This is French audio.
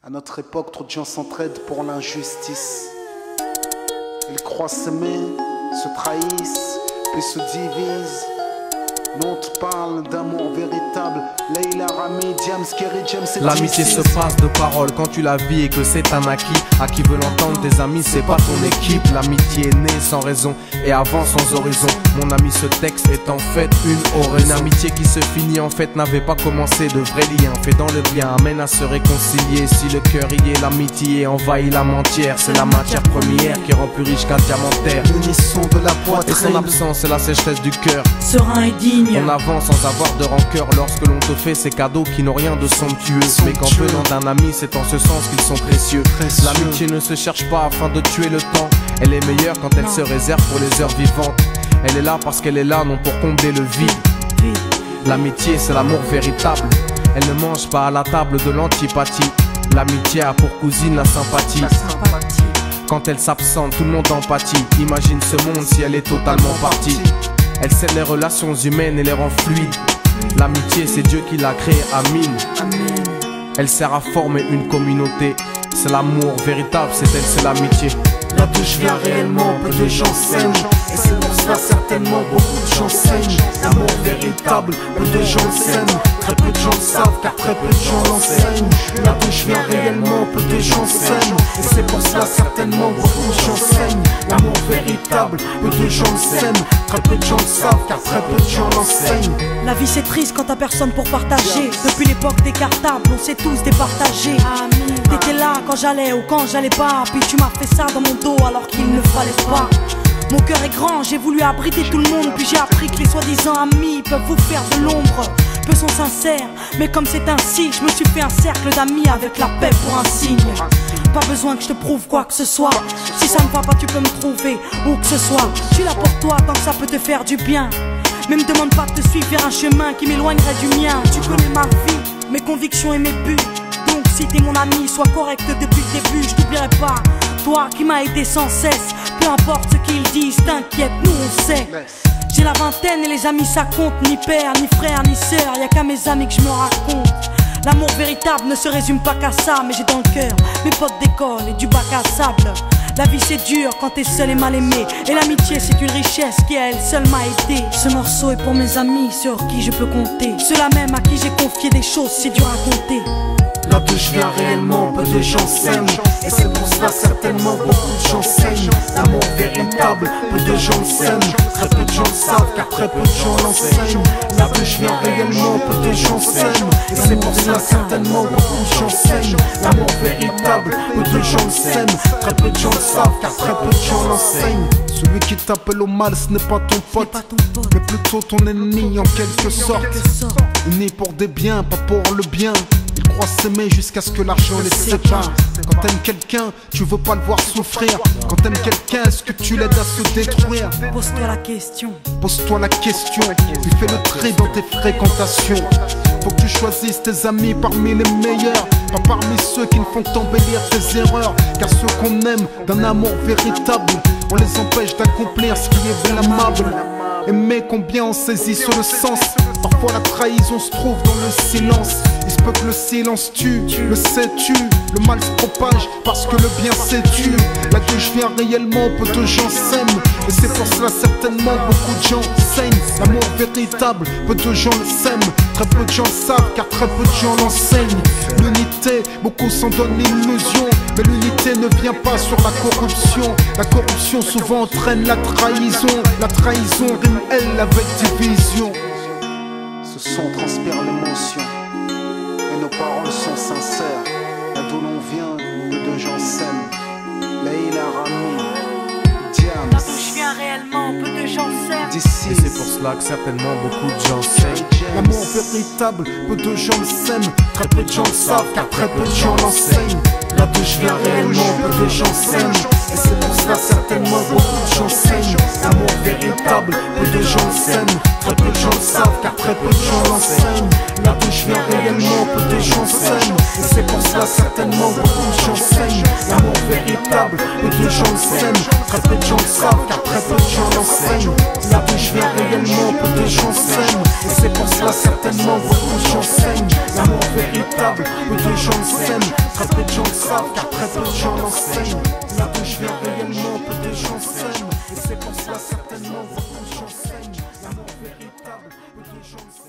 À notre époque, trop de gens s'entraident pour l'injustice. Ils croient s'aimer, se trahissent, puis se divisent. Nous on te parle d'amour véritable. Leila, Rami, Diams, Kerry, James et l'amitié se passe de paroles quand tu la vis et que c'est un acquis. À qui veut l'entendre, tes amis, c'est pas ton équipe. L'amitié est née sans raison et avance sans horizon. Mon ami, ce texte est en fait une oraison. Une amitié qui se finit en fait n'avait pas commencé. De vrais liens faits dans le bien amènent à se réconcilier. Si le cœur y est, l'amitié envahit l'âme entière. C'est la matière première qui rend plus riche qu'un diamantaire. L'unisson de la poitrine et son absence, c'est la sécheresse du cœur. Serein et digne. On avance sans avoir de rancœur lorsque l'on te fait ces cadeaux qui n'ont rien de somptueux. Mais qu'en venant d'un ami, c'est en ce sens qu'ils sont précieux. L'amitié ne se cherche pas afin de tuer le temps. Elle est meilleure quand elle se réserve pour les heures vivantes. Elle est là parce qu'elle est là, non pour combler le vide. L'amitié, c'est l'amour véritable. Elle ne mange pas à la table de l'antipathie. L'amitié a pour cousine la sympathie. Quand elle s'absente, tout le monde empathie. Imagine ce monde si elle est totalement partie. Elle scelle les relations humaines et les rend fluides. L'amitié, c'est Dieu qui l'a créée, Amin. Elle sert à former une communauté. C'est l'amour véritable, c'est elle, c'est l'amitié. Là d'où je viens réellement, peu de gens s'aiment. Et c'est pour cela certainement beaucoup de gens saignent. L'amour véritable, peu de gens s'aiment. Très peu de gens le savent car très peu de gens l'enseignent. Là d'où je viens réellement, peu de gens s'aiment. Et c'est pour cela certainement beaucoup de gens saignent. L'amour véritable, peu de gens s'aiment. Très peu de gens le savent car très peu de gens l'enseignent. La vie c'est triste quand t'as personne pour partager. Depuis l'époque des cartables, on s'est tous départagés. T'étais là quand j'allais ou quand j'allais pas. Puis tu m'as fait ça dans mon dos alors qu'il ne fallait pas. Mon cœur est grand, j'ai voulu abriter tout le monde. Puis j'ai appris que les soi-disant amis peuvent vous faire de l'ombre. Peu sont sincères, mais comme c'est ainsi, je me suis fait un cercle d'amis avec la paix pour un signe. Pas besoin que je te prouve quoi que ce soit. Si ça ne va pas, tu peux me trouver où que ce soit. Je suis là pour toi tant que ça peut te faire du bien. Mais me demande pas de te suivre vers un chemin qui m'éloignerait du mien. Tu connais ma vie, mes convictions et mes buts. Donc si t'es mon ami, sois correct depuis le début. Je t'oublierai pas, toi qui m'as aidé sans cesse. Peu importe ce qu'ils disent, t'inquiète, nous on sait. J'ai la vingtaine et les amis ça compte. Ni père, ni frère, ni sœur, y'a qu'à mes amis que je me raconte. L'amour véritable ne se résume pas qu'à ça. Mais j'ai dans le cœur mes potes d'école et du bac à sable. La vie c'est dur quand t'es seul et mal aimé. Et l'amitié c'est une richesse qui à elle seule m'a aidé. Ce morceau est pour mes amis sur qui je peux compter. Ceux-là même à qui j'ai confié des choses c'est dur à compter. Là d'où je viens réellement, peu de gens s'aiment. Et c'est pour cela certainement beaucoup de gens saignent. L'amour véritable, peu de gens s'aiment. Très peu de gens le savent car très peu de gens l'enseignent. Là d'où je viens réellement, peu de gens s'aiment. Et c'est pour cela certainement beaucoup de gens saignent. L'amour véritable, peu de gens s'aiment. Très peu de gens le savent car très peu de gens l'enseignent. Celui qui t'appelle au mal ce n'est pas ton pote, mais plutôt ton ennemi en quelque sorte. Unis pour des biens, pas pour le bien. Ils croient s'aimer jusqu'à ce que l'argent les sépare. Quand t'aimes quelqu'un, tu veux pas le voir souffrir. Quand t'aimes quelqu'un, est-ce que tu l'aides à se détruire? Pose-toi la question. Pose-toi la question. Tu fais le tri dans tes fréquentations. Faut que tu choisisses tes amis parmi les meilleurs, pas parmi ceux qui ne font qu'embellir tes erreurs. Car ceux qu'on aime d'un amour véritable, on les empêche d'accomplir ce qui est blâmable. Aimer combien on saisit sur le sens. Parfois la trahison se trouve dans le silence. Il se peut que le silence tue, le sais-tu. Le mal se propage parce que le bien s'étue. Là d'où je viens réellement, peu de gens s'aiment. Et c'est pour cela certainement beaucoup de gens saignent. L'amour véritable, peu de gens le s'aiment. Très peu de gens le savent car très peu de gens l'enseignent. L'unité, beaucoup s'en donnent l'illusion. Mais l'unité ne vient pas sur la corruption. La corruption souvent entraîne la trahison. La trahison rime elle avec division. Ce son transpire l'émotion et nos paroles sont sincères. Là d'où l'on vient, peu de gens s'aiment. Leila, Rami, Diams. Là d'où je viens réellement, peu de gens s'aiment. D'ici, Et c'est pour cela que certainement beaucoup de gens saignent. l'amour véritable, peu de gens le s'aiment. Très peu de gens le savent car très peu de gens l'enseignent. Là d'où je viens réellement, peu de gens s'aiment. Et c'est pour cela certainement beaucoup de gens saignent. L'amour véritable, peu de gens le s'aiment. Très peu de gens le savent car très peu de gens l'enseignent. Là d'où je viens réellement, peu de gens s'aiment. Et c'est pour cela certainement beaucoup de gens saignent. L'amour véritable, peu de gens le s'aiment. Très peu de gens le savent car très peu de gens l'enseignent. Là d'où je viens réellement, peu de gens s'aiment. Et c'est pour cela certainement beaucoup de gens saignent. L'amour véritable, peu de gens le s'aiment. Très peu de gens savent car très peu de gens l'enseignent. Là d'où je viens réellement, peu de gens s'aiment. Et c'est pour cela certainement beaucoup de gens saignent. L'amour véritable, peu de gens le savent.